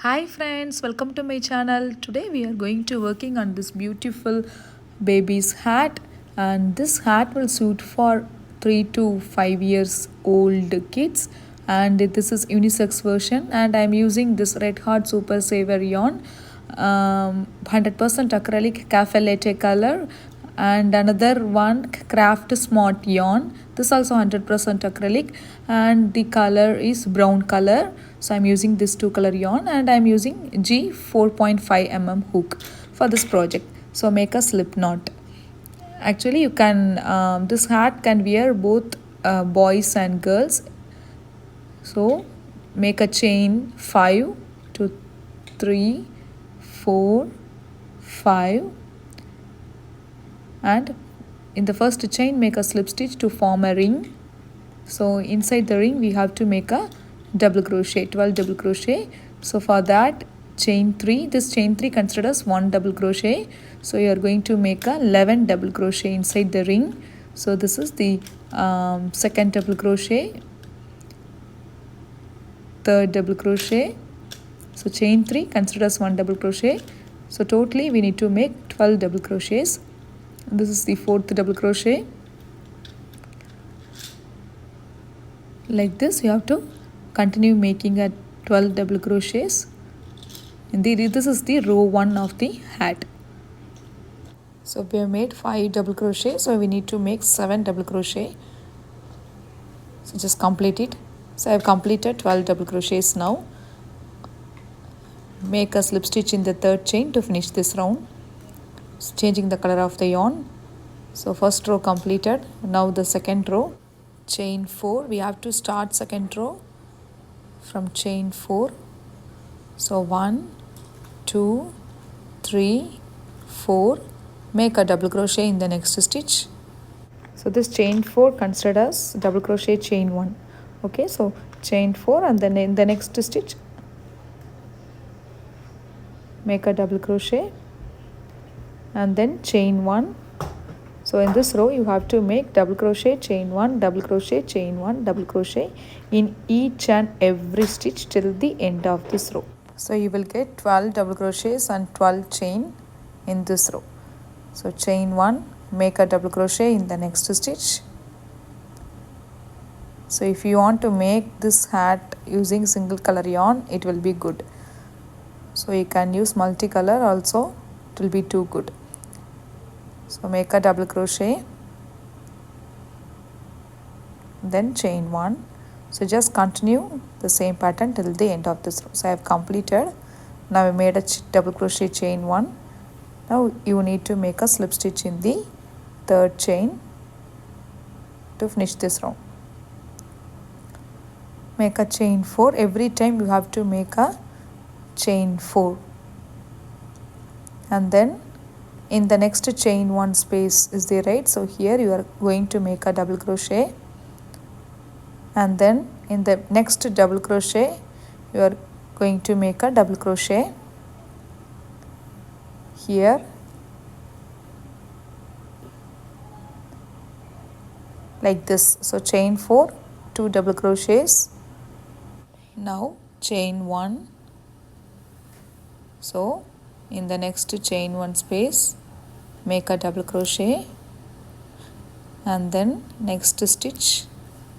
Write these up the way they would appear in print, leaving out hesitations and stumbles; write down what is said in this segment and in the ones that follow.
Hi friends, welcome to my channel. Today we are going to working on this beautiful baby's hat, and this hat will suit for 3 to 5 years old kids, and this is unisex version, and I'm using this Red Hot Super Saver yarn, 100% acrylic cafe latte color, and another one craft smart yarn. This also 100% acrylic, and the color is brown color. So I'm using this two color yarn, and I'm using G 4.5 hook for this project. So make a slip knot. Actually you can this hat can wear both boys and girls. So make a chain 5 to 3 4 5, and in the first chain make a slip stitch to form a ring. So inside the ring we have to make a double crochet, 12 double crochet. So for that, chain 3, this chain 3 considered as 1 double crochet. So you are going to make a 11 double crochet inside the ring. So this is the second double crochet, third double crochet. So chain 3 considered as 1 double crochet. So totally we need to make 12 double crochets. This is the fourth double crochet. Like this you have to continue making at 12 double crochets. And this is the row 1 of the hat. So we have made 5 double crochet, so we need to make 7 double crochet. So just complete it. So I have completed 12 double crochets now. Make a slip stitch in the third chain to finish this round. So changing the color of the yarn. So first row completed. Now the second row. Chain 4. We have to start second row from chain 4. So 1, 2, 3, 4. Make a double crochet in the next stitch. So this chain 4 considered as double crochet chain 1. Okay, so chain 4, and then in the next stitch make a double crochet and then chain 1. So in this row you have to make double crochet chain 1, double crochet chain 1, double crochet in each and every stitch till the end of this row. So you will get 12 double crochets and 12 chain in this row. So chain 1, make a double crochet in the next stitch. So if you want to make this hat using single color yarn, it will be good. So you can use multicolor also, it will be too good. So make a double crochet, then chain 1. So just continue the same pattern till the end of this row. So I have completed. Now I made a double crochet chain 1. Now you need to make a slip stitch in the third chain to finish this round. Make a chain 4. Every time you have to make a chain 4, and then in the next chain 1 space is there, right? So here you are going to make a double crochet, and then in the next double crochet you are going to make a double crochet here, like this. So chain 4, 2 double crochets. Now chain 1. So in the next chain 1 space make a double crochet, and then next stitch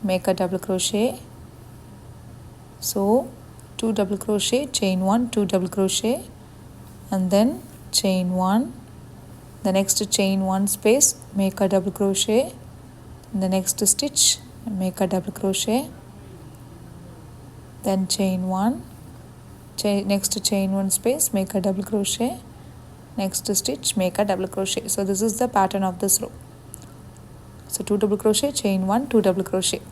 make a double crochet. So 2 double crochet, chain 1, 2 double crochet, and then chain 1. The next chain 1 space make a double crochet. In the next stitch make a double crochet, then chain 1. Next chain 1 space make a double crochet, next stitch make a double crochet. So this is the pattern of this row. So 2 double crochet, chain 1, 2 double crochet.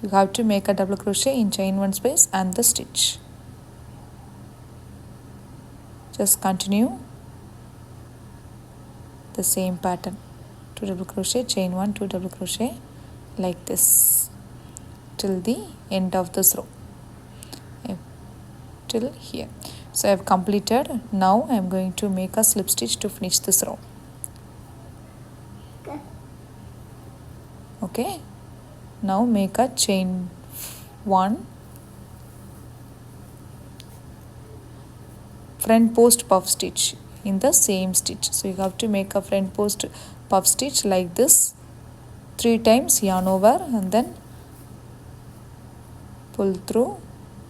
You have to make a double crochet in chain 1 space and the stitch. Just continue the same pattern. 2 double crochet, chain 1, 2 double crochet, like this till the end of this row, till here. So I have completed. Now I am going to make a slip stitch to finish this row. Okay, now make a chain 1, front post puff stitch in the same stitch. So you have to make a front post puff stitch like this, 3 times yarn over and then pull through,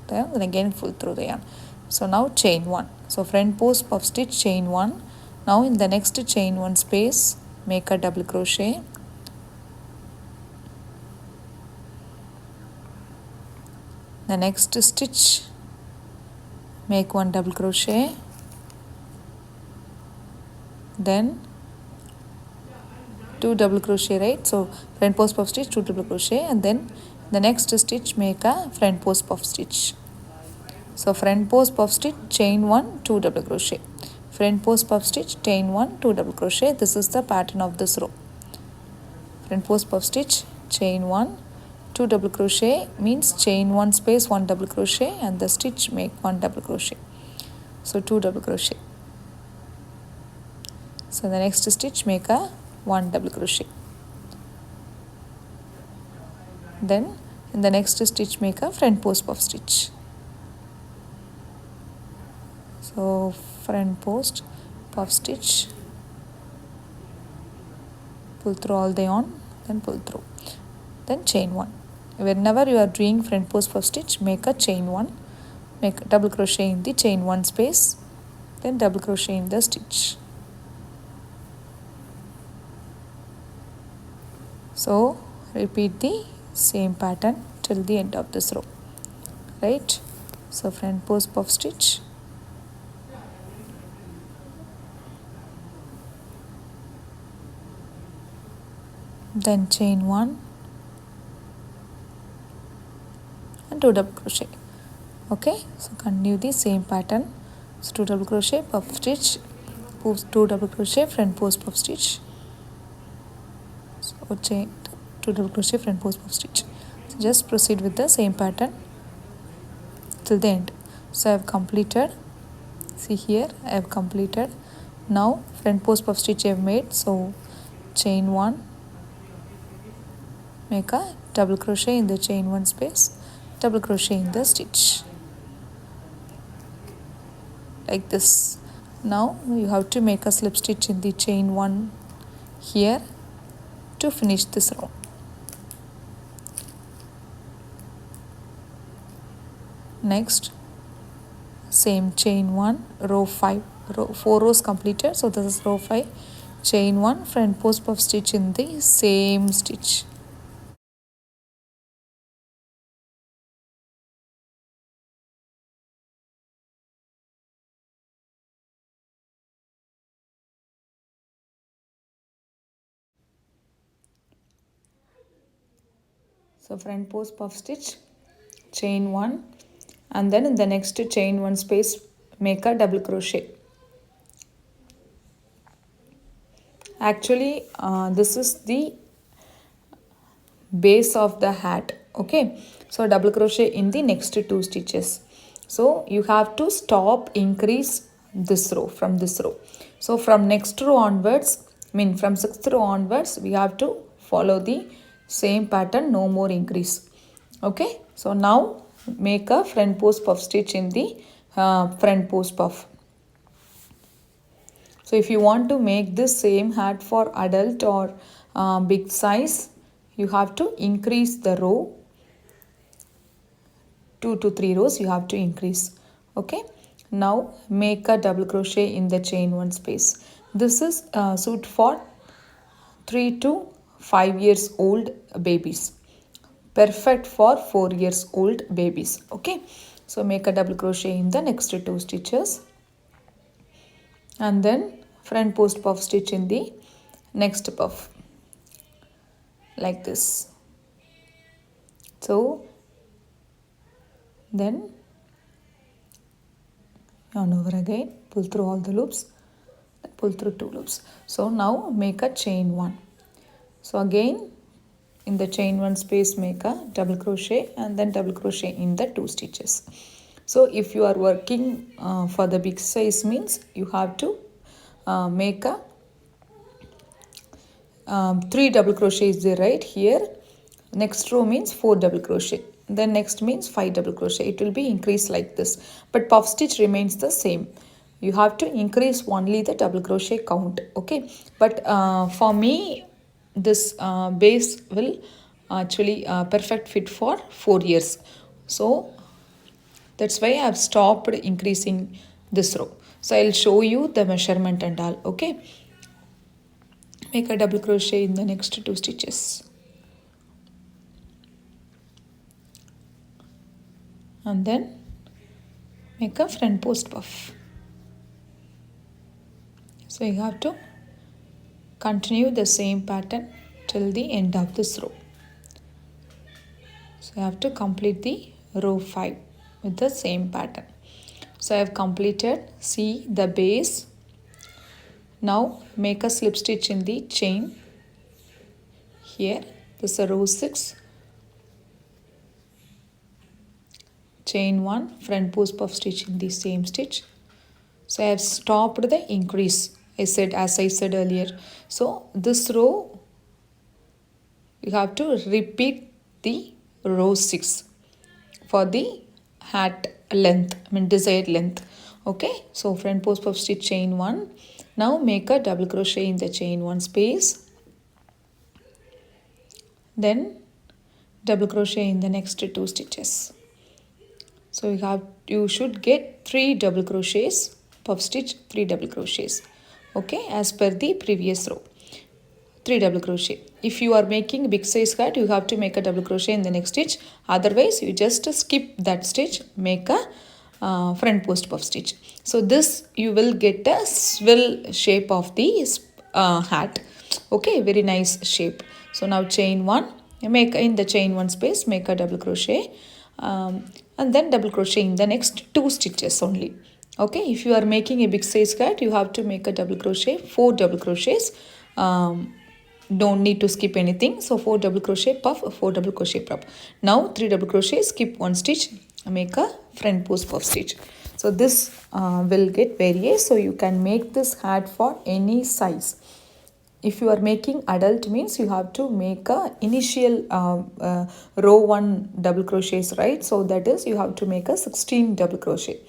then again pull through the yarn. So now chain 1. So front post puff stitch, chain 1. Now in the next chain 1 space make a double crochet, the next stitch make 1 double crochet, then 2 double crochet, right? So front post puff stitch, 2 double crochet, and then the next stitch make a front post puff stitch. So front post puff stitch, chain 1, 2 double crochet, front post puff stitch, chain 1, 2 double crochet. This is the pattern of this row. Front post puff stitch, chain 1, 2 double crochet means chain 1 space 1 double crochet and the stitch make 1 double crochet. So 2 double crochet. So the next stitch make a 1 double crochet. Then in the next stitch make a front post puff stitch. So front post puff stitch, pull through all the yarn, then pull through, then chain 1. Whenever you are doing front post puff stitch, make a chain 1, make double crochet in the chain 1 space, then double crochet in the stitch. So repeat the same pattern till the end of this row, right? So front post puff stitch, then chain 1 and 2 double crochet. Okay, so continue the same pattern. So 2 double crochet, puff stitch, 2 double crochet, front post puff stitch. So chain 2 double crochet, front post puff stitch. So just proceed with the same pattern till the end. So I have completed. See here, I have completed. Now front post puff stitch I have made. So chain 1, make a double crochet in the chain 1 space, double crochet in the stitch like this. Now you have to make a slip stitch in the chain 1 here to finish this row. Next, same chain 1, row 5, 4 rows completed. So this is row 5, chain 1, front post puff stitch in the same stitch. So front post puff stitch, chain 1, and then in the next chain 1 space make a double crochet. Actually this is the base of the hat. Okay, so double crochet in the next 2 stitches. So you have to stop, increase this row from this row. So from next row onwards, from 6th row onwards, we have to follow the same pattern, no more increase. Okay, so now make a front post puff stitch in the front post puff. So if you want to make this same hat for adult or big size, you have to increase the row, 2 to 3 rows you have to increase. Okay, now make a double crochet in the chain 1 space. This is suit for 3 to 5 years old babies, perfect for 4 years old babies. Okay, so make a double crochet in the next 2 stitches and then front post puff stitch in the next puff like this. So then yarn over again, pull through all the loops, pull through 2 loops. So now make a chain 1. So again in the chain 1 space make a double crochet and then double crochet in the 2 stitches. So if you are working for the big size means you have to make a 3 double crochet is there right here. Next row means 4 double crochet, then next means 5 double crochet. It will be increased like this, but puff stitch remains the same. you have to increase only the double crochet count. Okay, but for me this base will actually perfect fit for 4 years, so that's why I've stopped increasing this row. So I'll show you the measurement and all. Okay, make a double crochet in the next 2 stitches and then make a front post puff. So you have to continue the same pattern till the end of this row. So I have to complete the row 5 with the same pattern. So I have completed, see the base. Now make a slip stitch in the chain here. This is a row 6. Chain 1, front post puff stitch in the same stitch. So I have stopped the increase, as I said earlier. So this row you have to repeat the row 6 for the hat length, desired length. Okay, so front post puff stitch, chain 1. Now make a double crochet in the chain 1 space, then double crochet in the next 2 stitches. So you should get 3 double crochets, puff stitch, 3 double crochets. Okay, as per the previous row, 3 double crochet. If you are making big size skirt, you have to make a double crochet in the next stitch. Otherwise, you just skip that stitch, make a front post puff stitch. So this you will get a swivel shape of the hat. Okay, very nice shape. So now chain 1, make in the chain 1 space, make a double crochet and then double crochet in the next 2 stitches only. Okay, if you are making a big size skirt, you have to make a double crochet, 4 double crochets. Don't need to skip anything. So 4 double crochet puff, 4 double crochet puff. Now 3 double crochet, skip 1 stitch, make a front post puff stitch. So this will get various. So you can make this hat for any size. If you are making adult, means you have to make a initial row 1 double crochets, right? So that is, you have to make a 16 double crochet.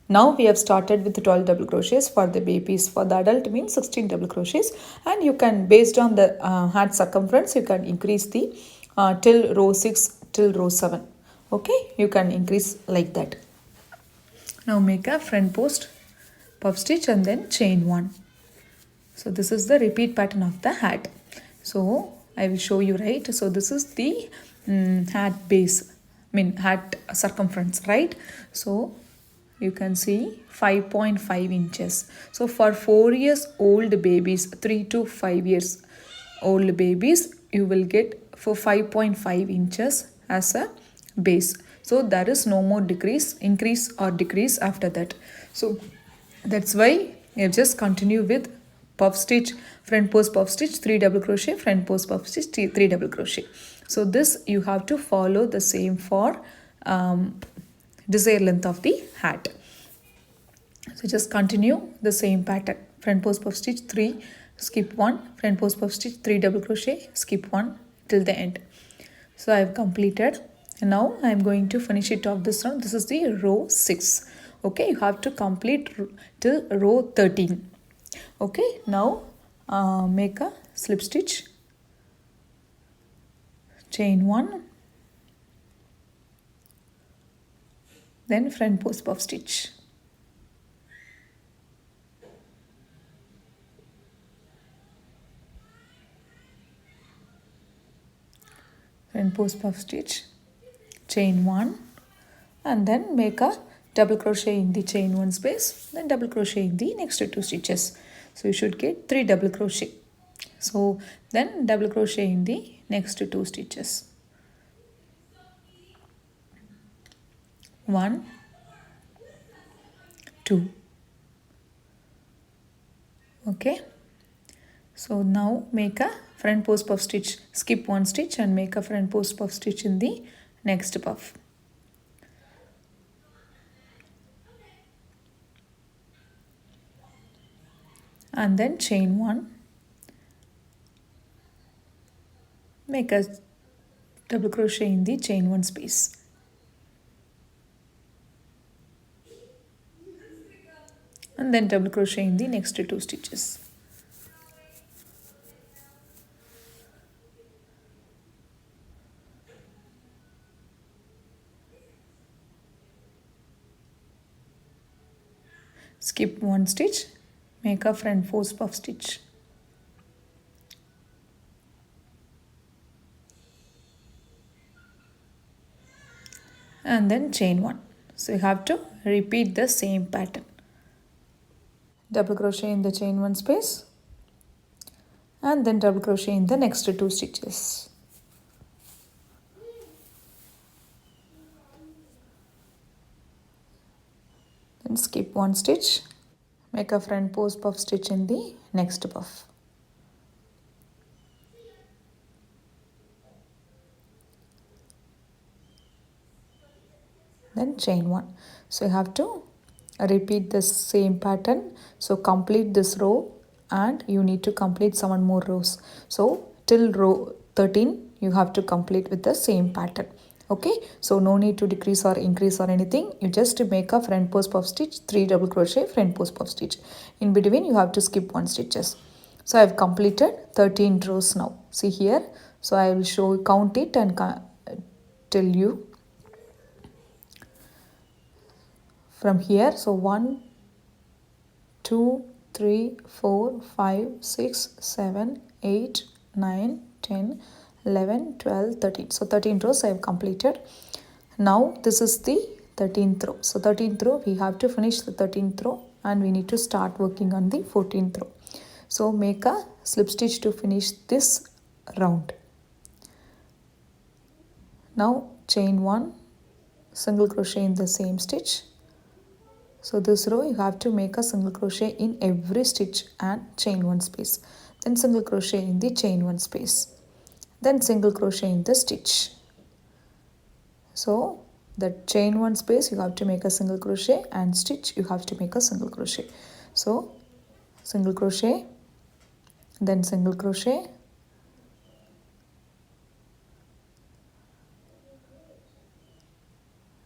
Now we have started with 12 double crochets for the babies. For the adult means 16 double crochets, and you can, based on the hat circumference, you can increase the till row 6 till row 7. Okay, you can increase like that. Now make a front post puff stitch and then chain 1. So this is the repeat pattern of the hat. So I will show you, right? So this is the hat base, hat circumference, right? So you can see 5.5 inches. So for 4 years old babies, 3 to 5 years old babies, you will get for 5.5 inches as a base. So there is no more increase or decrease after that. So that's why you just continue with puff stitch, front post puff stitch, 3 double crochet, front post puff stitch, 3 double crochet. So this you have to follow the same for desired length of the hat. So just continue the same pattern. Front post puff stitch 3, skip 1, front post puff stitch, 3 double crochet, skip 1 till the end. So I have completed. And now I am going to finish it off this round. This is the row 6. Okay, you have to complete till row 13. Okay, now make a slip stitch, chain 1, then front post puff stitch. Front post puff stitch, chain 1, and then make a double crochet in the chain 1 space, then double crochet in the next 2 stitches. So you should get 3 double crochet. So then double crochet in the next 2 stitches. 1, 2. Okay. So now make a front post puff stitch, skip 1 stitch and make a front post puff stitch in the next puff. And then chain 1, make a double crochet in the chain 1 space. and then double crochet in the next 2 stitches. Skip 1 stitch, make a front 4 puff stitch. And then chain 1. So you have to repeat the same pattern. Double crochet in the chain 1 space and then double crochet in the next 2 stitches. Then skip 1 stitch, make a front post puff stitch in the next puff. Then chain 1. So you have to repeat the same pattern. So complete this row and you need to complete 7 more rows. So till row 13 you have to complete with the same pattern. Okay, so no need to decrease or increase or anything. You just make a front post puff stitch, 3 double crochet, front post puff stitch. In between you have to skip 1 stitches. So I have completed 13 rows now. See here. So I will count it and tell you from here. So 1 2 3 4 5 6 7 8 9 10 11 12 13. So 13 rows I have completed. Now this is the 13th row. So 13th row we have to finish the 13th row and we need to start working on the 14th row. So make a slip stitch to finish this round. Now chain 1, single crochet in the same stitch. So this row you have to make a single crochet in every stitch and chain 1 space. Then single crochet in the chain 1 space. Then single crochet in the stitch. So the chain 1 space you have to make a single crochet and stitch you have to make a single crochet. So single crochet, then single crochet,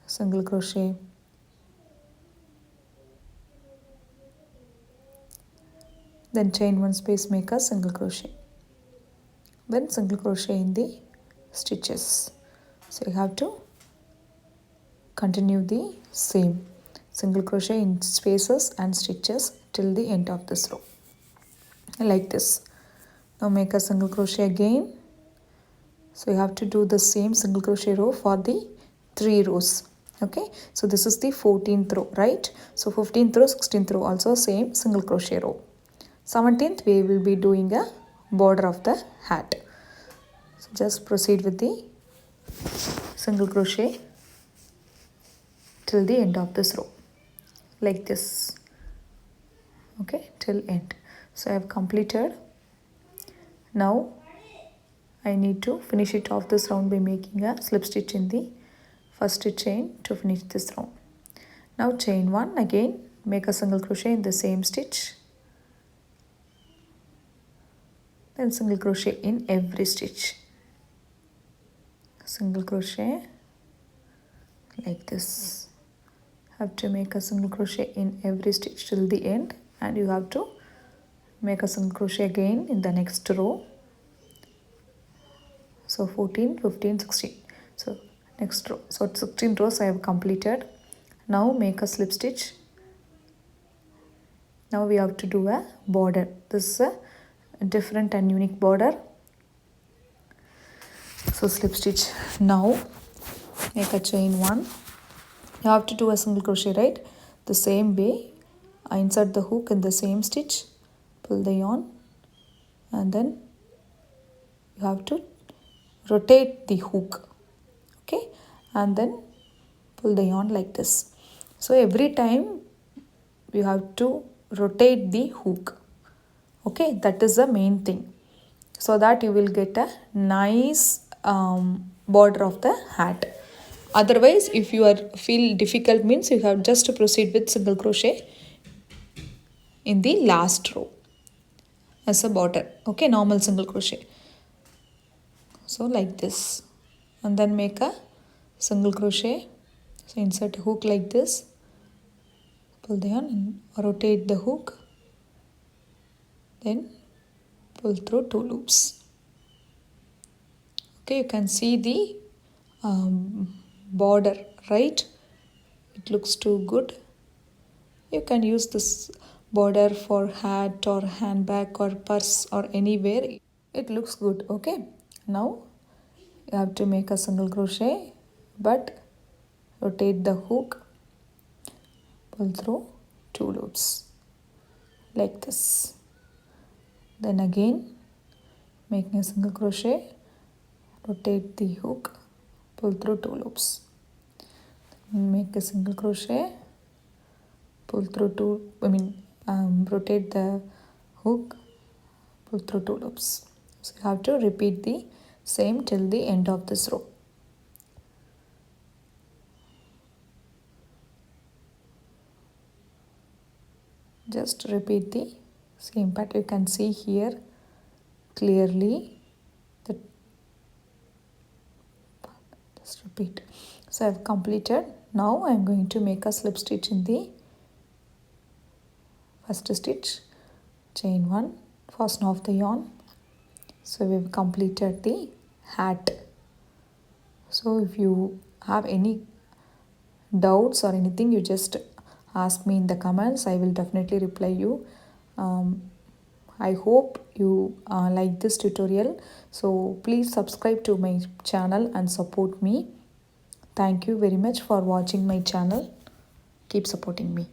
single crochet, then chain 1 space, make a single crochet, then single crochet in the stitches. So you have to continue the same single crochet in spaces and stitches till the end of this row like this. Now make a single crochet again. So you have to do the same single crochet row for the 3 rows. Okay, so this is the 14th row, right? So 15th row, 16th row also same single crochet row. 17th we will be doing a border of the hat. So just proceed with the single crochet till the end of this row like this. Okay, till end. So I have completed. Now I need to finish it off this round by making a slip stitch in the first chain to finish this round. Now chain 1, again make a single crochet in the same stitch, then single crochet in every stitch, single crochet like this. Have to make a single crochet in every stitch till the end and you have to make a single crochet again in the next row. So 14, 15, 16. So next row. So 16 rows I have completed. Now make a slip stitch. Now we have to do a border. This is a different and unique border. So slip stitch. Now make a chain 1. You have to do a single crochet, right? The same way. I insert the hook in the same stitch, pull the yarn, and then you have to rotate the hook. Okay, and then pull the yarn like this. So every time you have to rotate the hook. Okay, that is the main thing, so that you will get a nice border of the hat. Otherwise, if you are feel difficult, means you have just to proceed with single crochet in the last row as a border. Okay, normal single crochet. So like this, and then make a single crochet. So insert a hook like this, pull the yarn and rotate the hook, then pull through 2 loops. Okay, you can see the border, right? It looks too good. You can use this border for hat or handbag or purse or anywhere. It looks good. Okay, now you have to make a single crochet, but rotate the hook, pull through 2 loops like this. Then again making a single crochet, rotate the hook, pull through 2 loops, make a single crochet, pull through rotate the hook, pull through 2 loops. So you have to repeat the same till the end of this row. Just repeat the same pattern. You can see here clearly that. Just repeat. So I have completed. Now I am going to make a slip stitch in the first stitch, chain 1, fasten off the yarn. So we have completed the hat. So if you have any doubts or anything, you just ask me in the comments. I will definitely reply you. I hope you like this tutorial. So please subscribe to my channel and support me. Thank you very much for watching my channel. Keep supporting me.